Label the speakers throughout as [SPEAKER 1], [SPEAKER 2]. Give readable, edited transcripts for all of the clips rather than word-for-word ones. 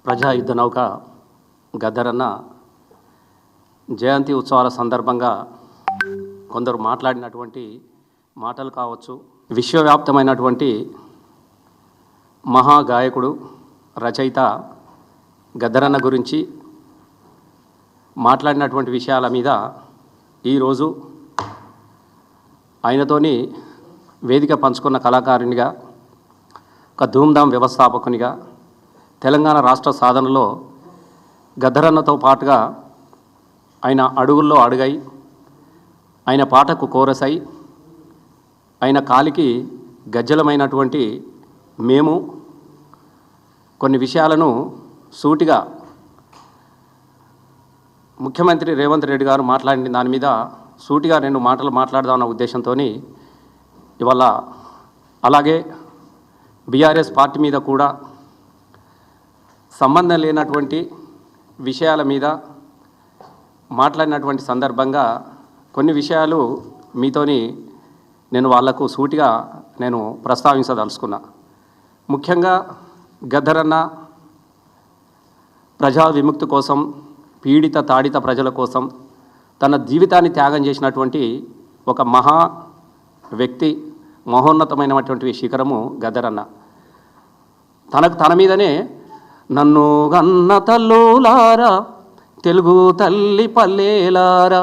[SPEAKER 1] ప్రజాయుద్ధ నౌక గద్దరన్న జయంతి ఉత్సవాల సందర్భంగా కొందరు మాట్లాడినటువంటి మాటలు కావచ్చు, విశ్వవ్యాప్తమైనటువంటి మహాగాయకుడు రచయిత గద్దరన్న గురించి మాట్లాడినటువంటి విషయాల మీద ఈరోజు ఆయనతోని వేదిక పంచుకున్న కళాకారునిగా, ఒక ధూమ్ధామ్ వ్యవస్థాపకునిగా, తెలంగాణ రాష్ట్ర సాధనలో గద్దరన్నతో పాటుగా ఆయన అడుగుల్లో అడుగై, ఆయన పాటకు కోరసై, ఆయన కాలికి గజ్జలమైనటువంటి మేము కొన్ని విషయాలను సూటిగా ముఖ్యమంత్రి రేవంత్ రెడ్డి గారు మాట్లాడిన దాని మీద సూటిగా 2 మాటలు మాట్లాడదామన్న ఉద్దేశంతో ఇవాళ అలాగే బీఆర్ఎస్ పార్టీ మీద కూడా సంబంధం లేనటువంటి విషయాల మీద మాట్లాడినటువంటి సందర్భంగా కొన్ని విషయాలు మీతోని నేను వాళ్లకు సూటిగా ప్రస్తావించదలుచుకున్నా. ముఖ్యంగా గద్దరన్న ప్రజా విముక్తి కోసం, పీడిత తాడిత ప్రజల కోసం తన జీవితాన్ని త్యాగం చేసినటువంటి ఒక మహా వ్యక్తి, మహోన్నతమైనటువంటి శిఖరము గద్దరన్న. తన మీదనే నన్ను గన్న తల్లులారా, తెలుగు తల్లి పల్లెలారా,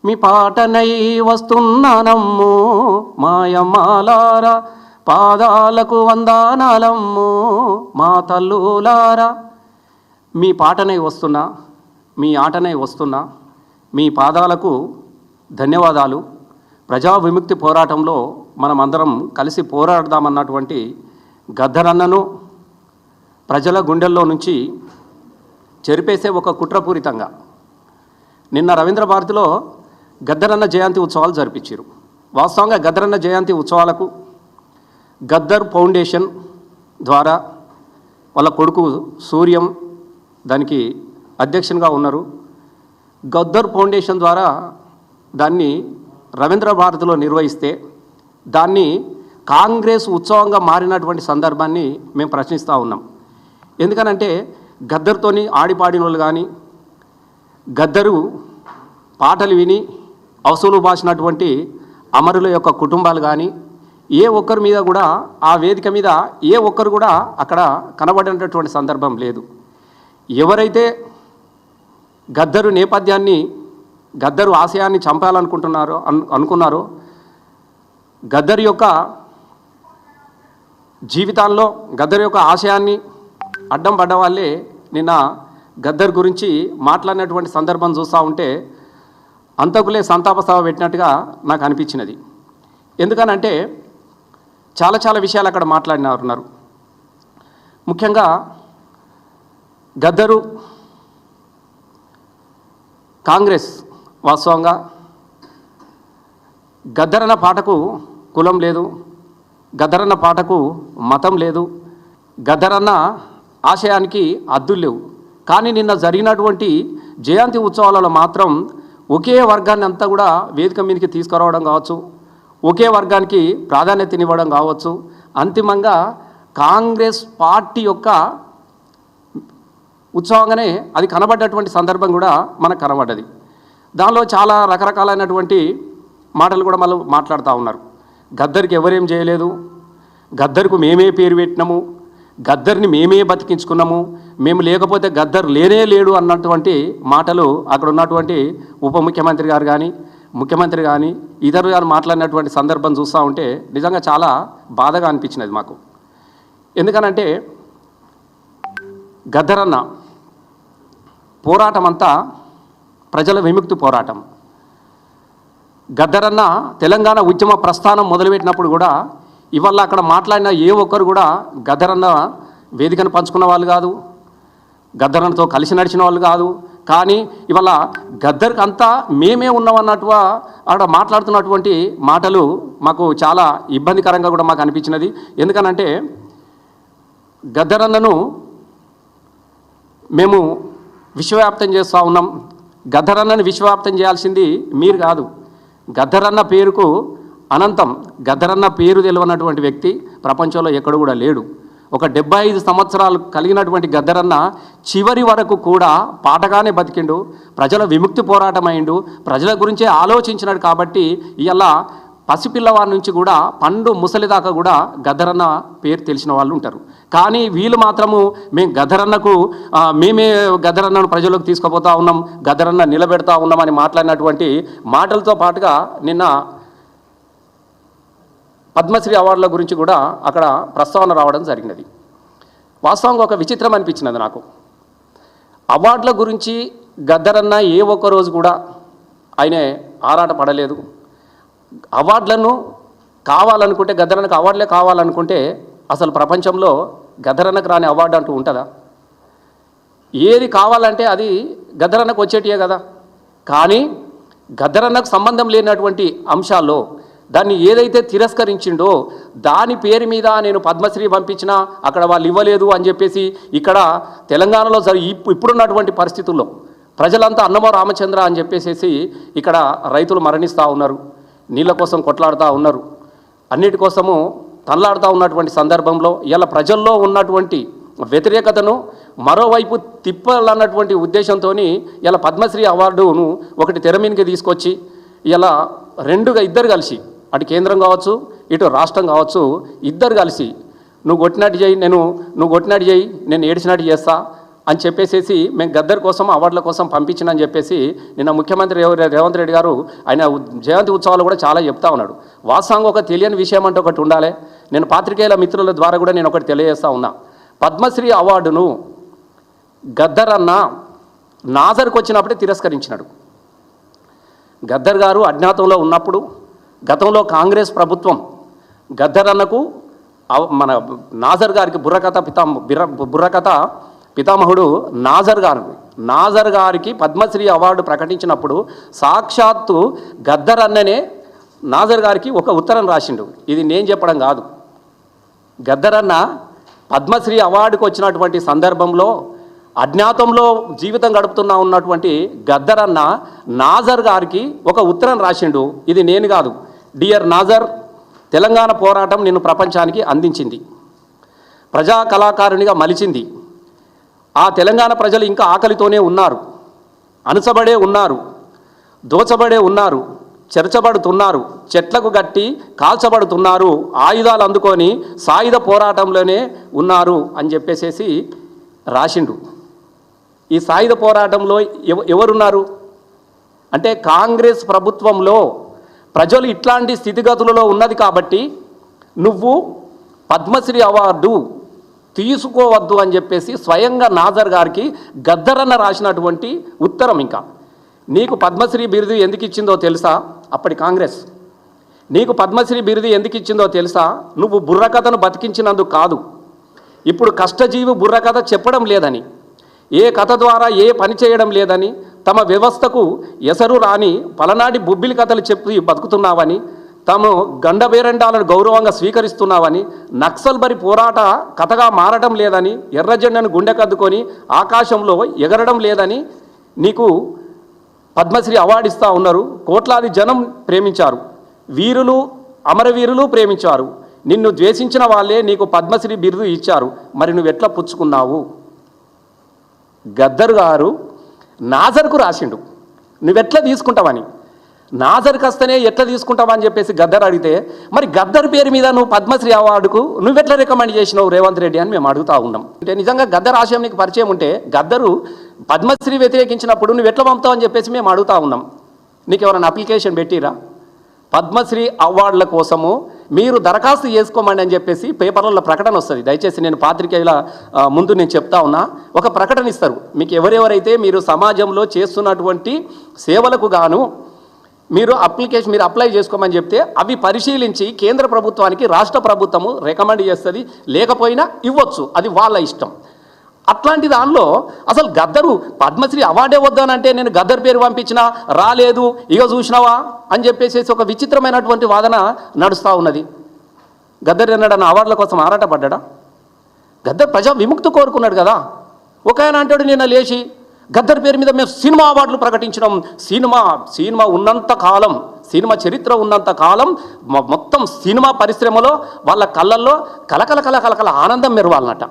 [SPEAKER 1] మీ పాటనై వస్తున్నానమ్ము మాయమ్మాలారా, పాదాలకు వందనాలమ్ము మా తల్లులారా, మీ పాటనై వస్తున్నా, మీ ఆటనై వస్తున్నా, మీ పాదాలకు ధన్యవాదాలు. ప్రజా విముక్తి పోరాటంలో మనమందరం కలిసి పోరాడదామన్నటువంటి గద్దరన్నను ప్రజల గుండెల్లో నుంచి చెరిపేసే ఒక కుట్రపూరితంగా నిన్న రవీంద్ర భారతిలో గద్దరన్న జయంతి ఉత్సవాలు జరిపించారు. వాస్తవంగా గద్దరన్న జయంతి ఉత్సవాలకు గద్దర్ ఫౌండేషన్ ద్వారా వాళ్ళ కొడుకు సూర్యం దానికి అధ్యక్షునిగా ఉన్నారు. గద్దర్ ఫౌండేషన్ ద్వారా దాన్ని రవీంద్ర భారతిలో నిర్వహిస్తే దాన్ని కాంగ్రెస్ ఉత్సవంగా మారినటువంటి సందర్భాన్ని మేము ప్రశ్నిస్తూ ఉన్నాం. ఎందుకనంటే గద్దర్తోని ఆడిపాడిన వాళ్ళు కానీ, గద్దరు పాటలు విని అవసూలు బాసినటువంటి అమరుల యొక్క కుటుంబాలు కానీ ఏ ఒక్కరి మీద కూడా, ఆ వేదిక మీద ఏ ఒక్కరు కూడా అక్కడ కనబడినటువంటి సందర్భం లేదు. ఎవరైతే గద్దరు నేపథ్యాన్ని, గద్దరు ఆశయాన్ని అనుకున్నారో గద్దరు యొక్క జీవితాల్లో గద్దరు యొక్క ఆశయాన్ని అడ్డం పడ్డ వాళ్ళే నిన్న గద్దర్ గురించి మాట్లాడినటువంటి సందర్భం చూస్తూ ఉంటే అంతకులే సంతాప సభ పెట్టినట్టుగా నాకు అనిపించినది. ఎందుకనంటే చాలా విషయాలు అక్కడ మాట్లాడినారు. ముఖ్యంగా గద్దరు కాంగ్రెస్ వాస్తవంగా గద్దరన్న పాటకు కులం లేదు, గద్దరన్న పాటకు మతం లేదు, గద్దరన్న ఆశయానికి అద్దులు లేవు. కానీ నిన్న జరిగినటువంటి జయంతి ఉత్సవాలలో మాత్రం ఒకే వర్గాన్ని అంతా కూడా వేదిక మీదకి తీసుకురావడం కావచ్చు, ఒకే వర్గానికి ప్రాధాన్యతనివ్వడం కావచ్చు, అంతిమంగా కాంగ్రెస్ పార్టీ యొక్క ఉత్సవంగానే అది కనబడ్డటువంటి సందర్భం కూడా మనకు కనబడ్డది. దానిలో చాలా రకరకాలైనటువంటి మాటలు కూడా మళ్ళీ మాట్లాడుతూ ఉన్నారు. గద్దరికి ఎవరేం చేయలేదు, గద్దర్కు మేమే పేరు పెట్టినాము, గద్దర్ని మేమే బతికించుకున్నాము, మేము లేకపోతే గద్దర్ లేనే లేడు అన్నటువంటి మాటలు అక్కడ ఉన్నటువంటి ఉప ముఖ్యమంత్రి గారు కానీ, ముఖ్యమంత్రి కానీ, ఇతరులు గారు మాట్లాడినటువంటి సందర్భం చూస్తూ ఉంటే నిజంగా చాలా బాధగా అనిపించినది మాకు. ఎందుకనంటే గద్దరన్న పోరాటం అంతా ప్రజల విముక్తి పోరాటం. గద్దరన్న తెలంగాణ ఉద్యమ ప్రస్థానం మొదలుపెట్టినప్పుడు కూడా ఇవాళ అక్కడ మాట్లాడిన ఏ ఒక్కరు కూడా గద్దరన్న వేదికను పంచుకున్న వాళ్ళు కాదు, గద్దరన్నతో కలిసి నడిచిన వాళ్ళు కాదు. కానీ ఇవాళ గద్దర్కి అంతా మేమే ఉన్నామన్నట్టుగా అక్కడ మాట్లాడుతున్నటువంటి మాటలు మాకు చాలా ఇబ్బందికరంగా కూడా మాకు అనిపించినది. ఎందుకనంటే గద్దరన్నను మేము విశ్వవ్యాప్తం చేస్తూ ఉన్నాం. గద్దరన్నను విశ్వవ్యాప్తం చేయాల్సింది మీరు కాదు. గద్దరన్న పేరుకు అనంతం, గద్దరన్న పేరు తెలియనటువంటి వ్యక్తి ప్రపంచంలో ఎక్కడ కూడా లేడు. ఒక 75 సంవత్సరాలు కలిగినటువంటి గద్దరన్న చివరి వరకు కూడా పాటగానే బతికిండు, ప్రజల విముక్తి పోరాటమైండు, ప్రజల గురించే ఆలోచించినాడు. కాబట్టి ఇలా పసిపిల్లవారి నుంచి కూడా పండు ముసలి దాకా కూడా గద్దరన్న పేరు తెలిసిన వాళ్ళు ఉంటారు. కానీ వీళ్ళు మాత్రము మేము గద్దరన్నకు మేమే గద్దరన్నను ప్రజలకు తీసుకుపోతా ఉన్నాం, గద్దరన్న నిలబెడతా ఉన్నామని మాట్లాడినటువంటి మాటలతో పాటుగా నిన్న పద్మశ్రీ అవార్డుల గురించి కూడా అక్కడ ప్రస్తావన రావడం జరిగినది. వాస్తవంగా ఒక విచిత్రం అనిపించినది నాకు. అవార్డుల గురించి గద్దరన్న ఏ ఒక్క రోజు కూడా ఆయన ఆరాట పడలేదు. అవార్డులను కావాలనుకుంటే, గద్దరన్నకు అవార్డులే కావాలనుకుంటే అసలు ప్రపంచంలో గద్దరన్నకు రాని అవార్డు అంటూ ఉంటుందా? ఏది కావాలంటే అది గద్దరన్నకు వచ్చేటియే కదా. కానీ గద్దరన్నకు సంబంధం లేనటువంటి అంశాల్లో దాన్ని ఏదైతే తిరస్కరించిండో దాని పేరు మీద నేను పద్మశ్రీ పంపించినా అక్కడ వాళ్ళు ఇవ్వలేదు అని చెప్పేసి ఇక్కడ తెలంగాణలో ఇప్పుడున్నటువంటి పరిస్థితుల్లో ప్రజలంతా అన్నమో రామచంద్ర అని చెప్పేసి ఇక్కడ రైతులు మరణిస్తూ ఉన్నారు, నీళ్ళ కోసం కొట్లాడుతూ ఉన్నారు, అన్నిటి కోసము తనలాడుతూ ఉన్నటువంటి సందర్భంలో ఇలా ప్రజల్లో ఉన్నటువంటి వ్యతిరేకతను మరోవైపు తిప్పాలన్నటువంటి ఉద్దేశంతో ఇలా పద్మశ్రీ అవార్డును ఒకటి తెర మీదకి తీసుకొచ్చి ఇలా ఇద్దరు కలిసి, అటు కేంద్రం కావచ్చు ఇటు రాష్ట్రం కావచ్చు, ఇద్దరు కలిసి నువ్వు కొట్టినట్టు చేయి, నువ్వు కొట్టినట్టు చేయి, నేను ఏడిచినట్టు చేస్తా అని చెప్పేసి మేము గద్దర్ కోసం అవార్డుల కోసం పంపించినని చెప్పేసి నిన్న ముఖ్యమంత్రి రేవంత్ రెడ్డి గారు ఆయన జయంతి ఉత్సవాలు కూడా చాలా చెప్తా ఉన్నాడు. వాస్తవంగా ఒక తెలియని విషయం అంటే ఒకటి ఉండాలి. నేను పాత్రికేయుల మిత్రుల ద్వారా కూడా నేను ఒకటి తెలియజేస్తా ఉన్నా. పద్మశ్రీ అవార్డును గద్దర్ అన్న నాజర్కి వచ్చినప్పుడే తిరస్కరించినాడు. గద్దర్ గారు అజ్ఞాతంలో ఉన్నప్పుడు గతంలో కాంగ్రెస్ ప్రభుత్వం గద్దర్ అన్నకు నాజర్ గారికి బుర్రకథ పితామహుడు నాజర్ గారికి పద్మశ్రీ అవార్డు ప్రకటించినప్పుడు సాక్షాత్తు గద్దర్ అన్ననే నాజర్ గారికి ఒక ఉత్తరం రాసిండు. ఇది నేను చెప్పడం కాదు. గద్దర్ అన్న పద్మశ్రీ అవార్డుకు వచ్చినటువంటి సందర్భంలో అజ్ఞాతంలో జీవితం ఉన్నటువంటి గద్దర్ అన్న నాజర్ గారికి ఒక ఉత్తరం రాసిండు. ఇది నేను కాదు. డియర్ నాజర్, తెలంగాణ పోరాటం నిన్ను ప్రపంచానికి అందించింది, ప్రజా కళాకారునిగా మలిచింది. ఆ తెలంగాణ ప్రజలు ఇంకా ఆకలితోనే ఉన్నారు, అణచబడే ఉన్నారు, దోచబడే ఉన్నారు, చెరచబడుతున్నారు, చెట్లకు గట్టి కాల్చబడుతున్నారు, ఆయుధాలు అందుకొని సాయుధ పోరాటంలోనే ఉన్నారు అని చెప్పేసి రాసిండు. ఈ సాయుధ పోరాటంలో ఎవరున్నారు అంటే కాంగ్రెస్ ప్రభుత్వంలో ప్రజలు ఇట్లాంటి స్థితిగతులలో ఉన్నది కాబట్టి నువ్వు పద్మశ్రీ అవార్డు తీసుకోవద్దు అని చెప్పేసి స్వయంగా నాజర్ గారికి గద్దరన్న రాసినటువంటి ఉత్తరం. ఇంకా నీకు పద్మశ్రీ బిరుదు ఎందుకు ఇచ్చిందో తెలుసా? అప్పటి కాంగ్రెస్ నీకు పద్మశ్రీ బిరుదు ఎందుకు ఇచ్చిందో తెలుసా? నువ్వు బుర్రకథను బతికించినందుకు కాదు, ఇప్పుడు కష్టజీవి బుర్రకథ చెప్పడం లేదని, ఏ కథ ద్వారా ఏ పని చేయడం లేదని, తమ వ్యవస్థకు ఎసరు రాని పలనాటి బుబ్బిలి కథలు చెప్పి బతుకుతున్నావని, తాము గండబేరండాలను గౌరవంగా స్వీకరిస్తున్నావని, నక్సల్బరి పోరాట కథగా మారడం లేదని, ఎర్రజెండను గుండెకద్దుకొని ఆకాశంలో ఎగరడం లేదని నీకు పద్మశ్రీ అవార్డు ఇస్తూ ఉన్నారు. కోట్లాది జనం ప్రేమించారు, వీరులు అమరవీరులు ప్రేమించారు, నిన్ను ద్వేషించిన వాళ్ళే నీకు పద్మశ్రీ బిరుదు ఇచ్చారు, మరి నువ్వెట్లా పుచ్చుకున్నావు? గద్దర్ గారు నాజర్కు రాసిండు, నువ్వెట్లా తీసుకుంటావని. నాజర్కి వస్తేనే ఎట్లా తీసుకుంటావా అని చెప్పేసి గద్దర్ అడిగితే, మరి గద్దర్ పేరు మీద నువ్వు పద్మశ్రీ అవార్డుకు నువ్వెట్లా రికమెండ్ చేసినావు రేవంత్ రెడ్డి అని మేము అడుగుతూ ఉన్నాం. అంటే నిజంగా గద్దర్ ఆశయం నీకు పరిచయం ఉంటే గద్దరు పద్మశ్రీ వ్యతిరేకించినప్పుడు నువ్వు ఎట్లా పంపుతావు అని చెప్పేసి మేము అడుగుతూ ఉన్నాం. నీకు ఎవరైనా అప్లికేషన్ పెట్టిరా? పద్మశ్రీ అవార్డుల కోసము మీరు దరఖాస్తు చేసుకోమని అని చెప్పేసి పేపర్లలో ప్రకటన వస్తుంది. దయచేసి నేను పాత్రికేయుల ముందు నేను చెప్తా ఉన్నా, ఒక ప్రకటన ఇస్తారు. మీకు ఎవరెవరైతే మీరు సమాజంలో చేస్తున్నటువంటి సేవలకు గాను మీరు అప్లై చేసుకోమని చెప్తే అవి పరిశీలించి కేంద్ర ప్రభుత్వానికి రాష్ట్ర ప్రభుత్వము రికమెండ్ చేస్తుంది, లేకపోయినా ఇవ్వచ్చు, అది వాళ్ళ ఇష్టం. అట్లాంటి దానిలో అసలు గద్దరు పద్మశ్రీ అవార్డే వద్దానంటే నేను గద్దర్ పేరు పంపించినా రాలేదు, ఇక చూసినావా అని చెప్పేసి ఒక విచిత్రమైనటువంటి వాదన నడుస్తూ ఉన్నది. గద్దర్ ఎన్నడన్నా అవార్డుల కోసం ఆరాటపడ్డా? గద్దర్ ప్రజా విముక్తి కోరుకున్నాడు కదా. ఒక ఆయన అంటాడు నిన్న లేచి గద్దర్ పేరు మీద మేము సినిమా అవార్డులు ప్రకటించినాం. సినిమా ఉన్నంత కాలం, సినిమా చరిత్ర ఉన్నంత కాలం మొత్తం సినిమా పరిశ్రమలో వాళ్ళ కళ్ళల్లో కలకల ఆనందం మెరవాలన్నట.